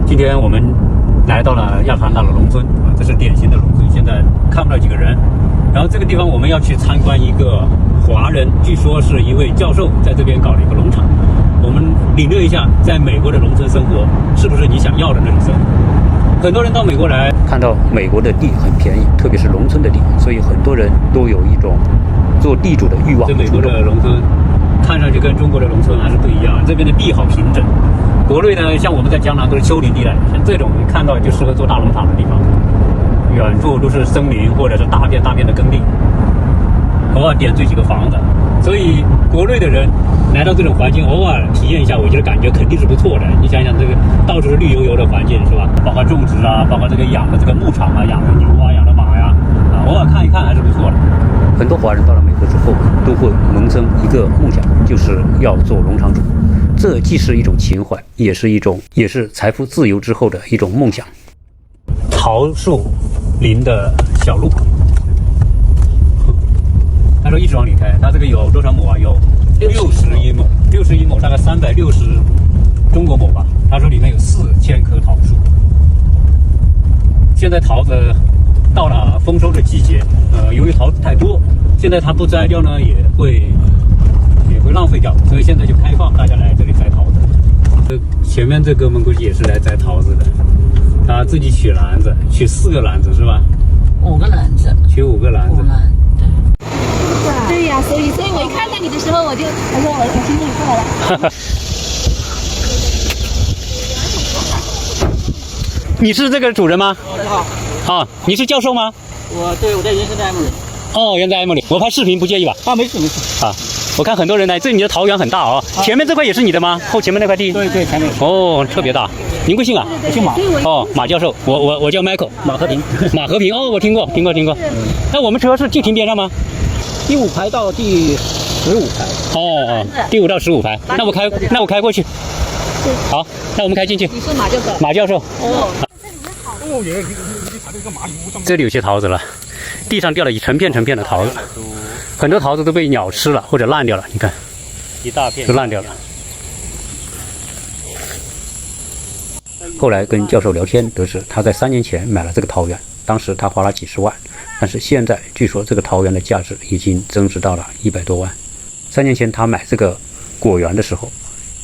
今天我们来到了亚特兰大的农村啊，这是典型的农村，现在看不到几个人。然后这个地方我们要去参观一个华人，据说是一位教授在这边搞了一个农场。我们领略一下在美国的农村生活是不是你想要的那种生活。很多人到美国来，看到美国的地很便宜，特别是农村的地，所以很多人都有一种做地主的欲望。这美国的农村看上去跟中国的农村还是不一样，这边的地好平整。国内呢，像我们在江南都是丘陵地带，像这种一看到就适合做大农场的地方，远处都是森林或者是大片大片的耕地，偶尔点缀几个房子。所以国内的人来到这种环境，偶尔体验一下，我觉得感觉肯定是不错的。你想想，这个到处是绿油油的环境，是吧？包括种植啊，包括这个养的这个牧场啊，养的牛啊，养的马呀，偶尔看一看还是不错的。很多华人到了美国之后，都会萌生一个梦想，就是要做农场主。这既是一种情怀，也是财富自由之后的一种梦想。桃树林的小路。他说一直往里开，他这个有多少亩啊？有61亩，61亩大概360中国亩吧。他说里面有4000棵桃树。现在桃子到了丰收的季节，由于桃子太多，现在它不摘掉呢，也会浪费掉，所以现在就开放大家来这里摘桃子。前面这哥们估计也是来摘桃子的，他自己取篮子，取4个篮子是吧？5个篮子，取5个篮子。对呀，所以我一看到你的时候，我说我心里过了。你是这个主人吗？你好。啊，你是教授吗？我在原生在艾默里。哦，原在艾默里，我拍视频不介意吧？啊，没事。啊，我看很多人来，这你的桃园很大哦。前面这块也是你的吗？后前面那块地？对，前面。哦，特别大。您贵姓啊？我姓马。哦，马教授，我叫 Michael。马和平。马和平，哦，我听过。那我们车是就停边上吗？第5排到第15排。哦，第5到15排。那我开过去。好，那我们开进去。你是马教授？马教授。哦。这里有些桃子了，地上掉了一成片的桃子，很多桃子都被鸟吃了或者烂掉了，你看，一大片都烂掉了。后来跟教授聊天得知，他在3年前买了这个桃园，当时他花了几十万，但是现在据说这个桃园的价值已经增值到了100多万。3年前他买这个果园的时候，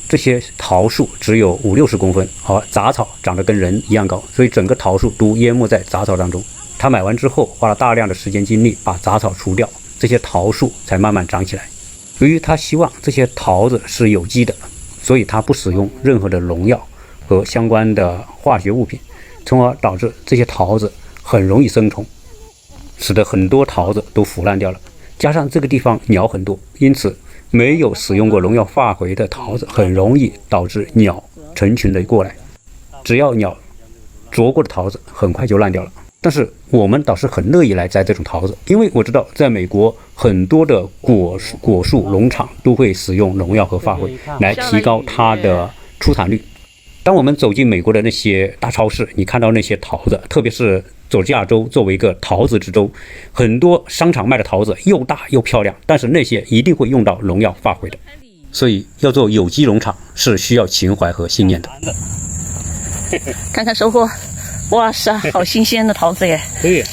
这些桃树只有50-60公分，而杂草长得跟人一样高，所以整个桃树都淹没在杂草当中。他买完之后花了大量的时间精力把杂草除掉，这些桃树才慢慢长起来。由于他希望这些桃子是有机的，所以他不使用任何的农药和相关的化学物品，从而导致这些桃子很容易生虫，使得很多桃子都腐烂掉了。加上这个地方鸟很多，因此没有使用过农药化肥的桃子很容易导致鸟成群的过来，只要鸟啄过的桃子很快就烂掉了。但是我们倒是很乐意来摘这种桃子，因为我知道在美国很多的果树农场都会使用农药和化肥来提高它的出产率。当我们走进美国的那些大超市，你看到那些桃子，特别是佐治亚州作为一个桃子之州，很多商场卖的桃子又大又漂亮，但是那些一定会用到农药化肥的。所以要做有机农场是需要情怀和信念的。看看收获，哇塞，好新鲜的桃子耶！对。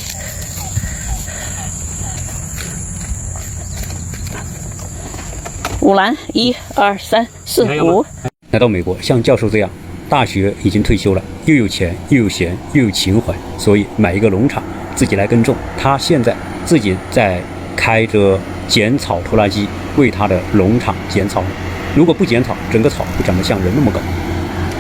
5篮，1、2、3、4、5。来到美国，像教授这样，大学已经退休了，又有钱又有闲又有情怀，所以买一个农场自己来耕种。他现在自己在开着剪草拖拉机为他的农场剪草。如果不剪草，整个草会长得像人那么高。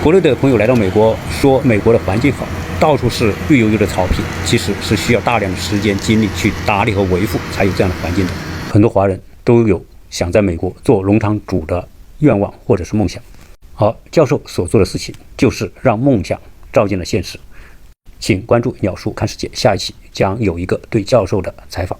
国内的朋友来到美国说美国的环境好，到处是绿油油的草坪，其实是需要大量的时间精力去打理和维护才有这样的环境的。很多华人都有想在美国做农场主的愿望或者是梦想。而教授所做的事情就是让梦想照进了现实。请关注鸟叔看世界，下一期将有一个对教授的采访。